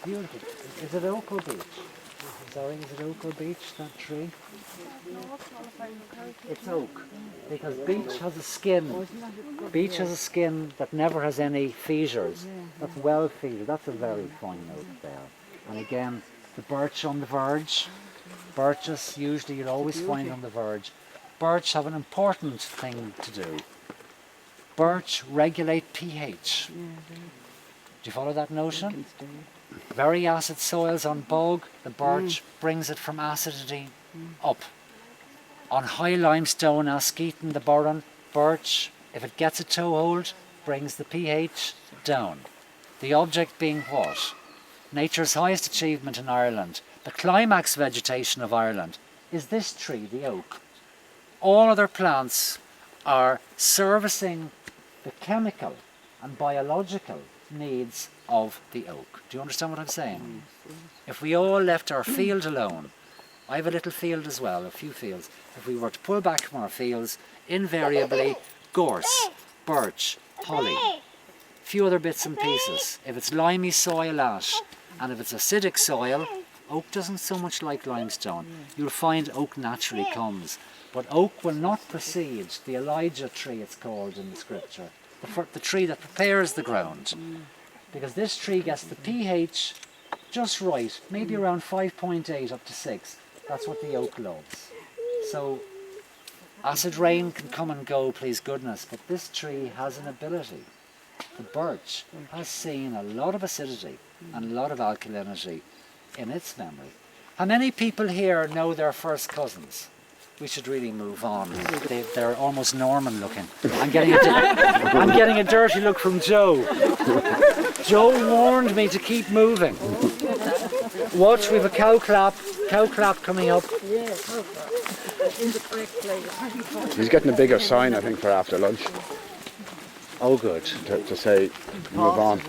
beautiful. Is it oak or beech? Sorry, is it oak or beech, that tree? It's oak, because beech has a skin. Beech has a skin that never has any fissures. That's well featured. That's a very fine oak there. And again, the birch on the verge. Birches, usually you'll always find on the verge. Birch have an important thing to do. Birch regulate pH. Do you follow that notion? Very acid soils on bog, the birch brings it from acidity up. On high limestone, Askeaton, the Burren, birch, if it gets a toehold, brings the pH down. The object being what? Nature's highest achievement in Ireland, the climax vegetation of Ireland, is this tree, the oak. All other plants are servicing the chemical and biological needs of the oak. Do you understand what I'm saying? If we all left our field alone, I have a little field as well, a few fields. If we were to pull back from our fields, invariably gorse, birch, holly, few other bits and pieces. If it's limey soil, ash, and if it's acidic soil, oak doesn't so much like limestone. You'll find oak naturally comes. But oak will not precede the Elijah tree, it's called in the scripture, the tree that prepares the ground. Because this tree gets the pH just right, maybe around 5.8 up to 6. That's what the oak loves. So acid rain can come and go, please goodness, but this tree has an ability. The birch has seen a lot of acidity and a lot of alkalinity in its memory. How many people here know their first cousins? We should really move on. They're almost Norman looking. I'm getting a dirty look from Joe. Joe warned me to keep moving. Watch, we've a cow clap coming up. Yeah, cow clap. In the correct place. He's getting a bigger sign, I think, for after lunch. Oh, good. To say, move on.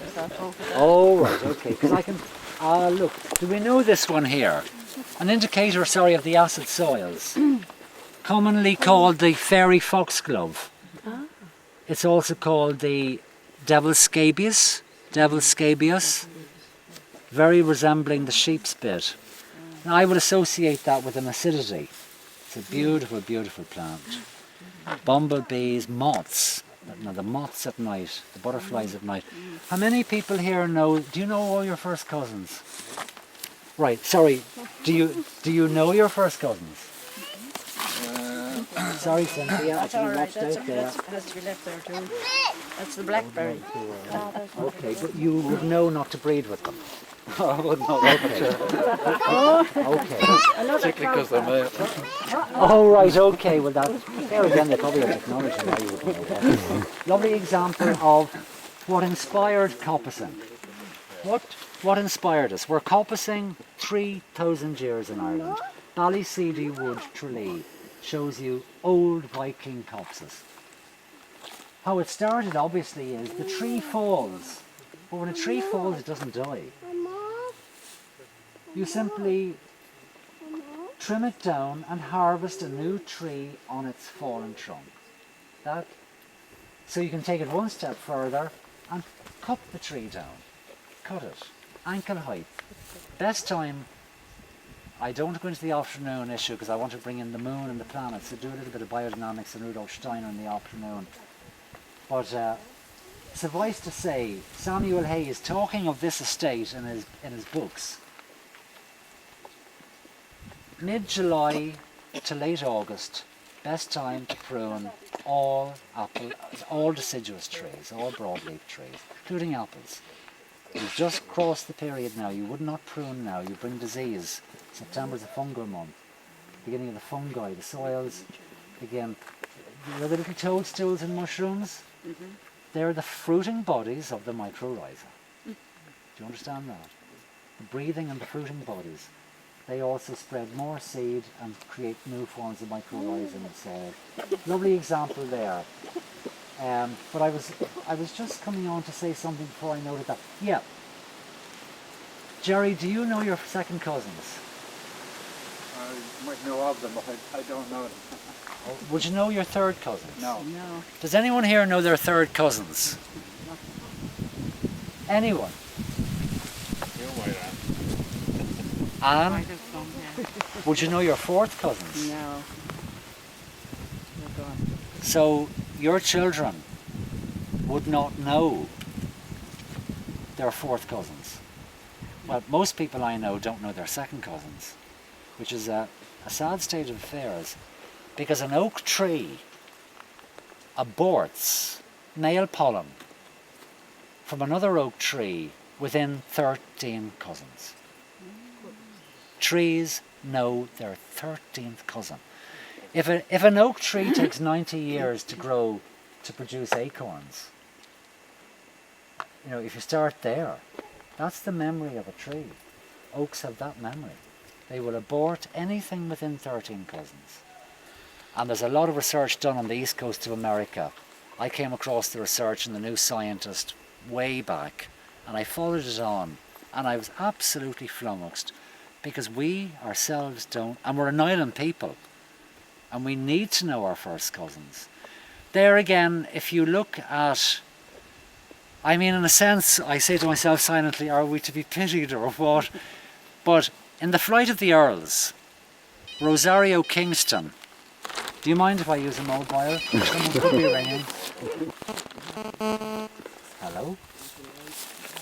Oh, right, okay. Because I can... look, do we know this one here? An indicator, of the acid soils. Commonly called the fairy foxglove. It's also called the devil's scabious. Very resembling the sheep's bit. And I would associate that with an acidity. It's a beautiful, beautiful plant. Bumblebees, moths. Now the moths at night, the butterflies at night. How many people here know, do you know all your first cousins? Right, sorry, do you know your first cousins? Sorry, Cynthia, That's all right. That has to be left there too. That's the blackberry. Okay, but you would know not to breed with them. I wouldn't know that. Okay. Particularly because they're male. Oh, right, okay. Well, there again, they probably have technology now, you wouldn't know that. Lovely example of what inspired coppicing. What inspired us? We're coppicing 3,000 years in Ireland. Ballyseedy Wood, Tralee, shows you old Viking copses. How it started, obviously, is the tree falls. But when a tree falls, it doesn't die. You simply trim it down and harvest a new tree on its fallen trunk. So you can take it one step further and cut the tree down. Cut it, ankle height. Best time, I don't want to go into the afternoon issue because I want to bring in the moon and the planets, so do a little bit of biodynamics and Rudolf Steiner in the afternoon. But suffice to say, Samuel Hay is talking of this estate in his books. Mid-July to late August, best time to prune all deciduous trees, all broadleaf trees, including apples. You've just crossed the period now. You would not prune now. You bring disease. September's a fungal month. Beginning of the fungi, the soils. Again, you know the little toadstools in mushrooms? Mm-hmm. They're the fruiting bodies of the mycorrhiza. Do you understand that? The breathing and the fruiting bodies. They also spread more seed and create new forms of mycorrhiza in the soil. Lovely example there. But I was just coming on to say something before I noted that. Yeah. Jerry, do you know your second cousins? I might know of them, but I don't know them. Would you know your third cousins? No. Does anyone here know their third cousins? Anyone? You might Anne, Quite a some, yeah. would you know your fourth cousins? No. They're gone. So your children would not know their fourth cousins. Well, most people I know don't know their second cousins, which is a sad state of affairs, because an oak tree aborts nail pollen from another oak tree within 13 cousins. Trees know their 13th cousin. If an oak tree takes 90 years to grow to produce acorns, you know, if you start there, that's the memory of a tree. Oaks have that memory. They will abort anything within 13 cousins. And there's a lot of research done on the east coast of America. I came across the research in the New Scientist way back, and I followed it on, and I was absolutely flummoxed, because we ourselves don't, and we're an island people, and we need to know our first cousins. There again, if you look at, I mean, in a sense, I say to myself silently, are we to be pitied or what? But in The Flight of the Earls, Rosario Kingston, do you mind if I use a mobile? Someone could be ringing. Hello?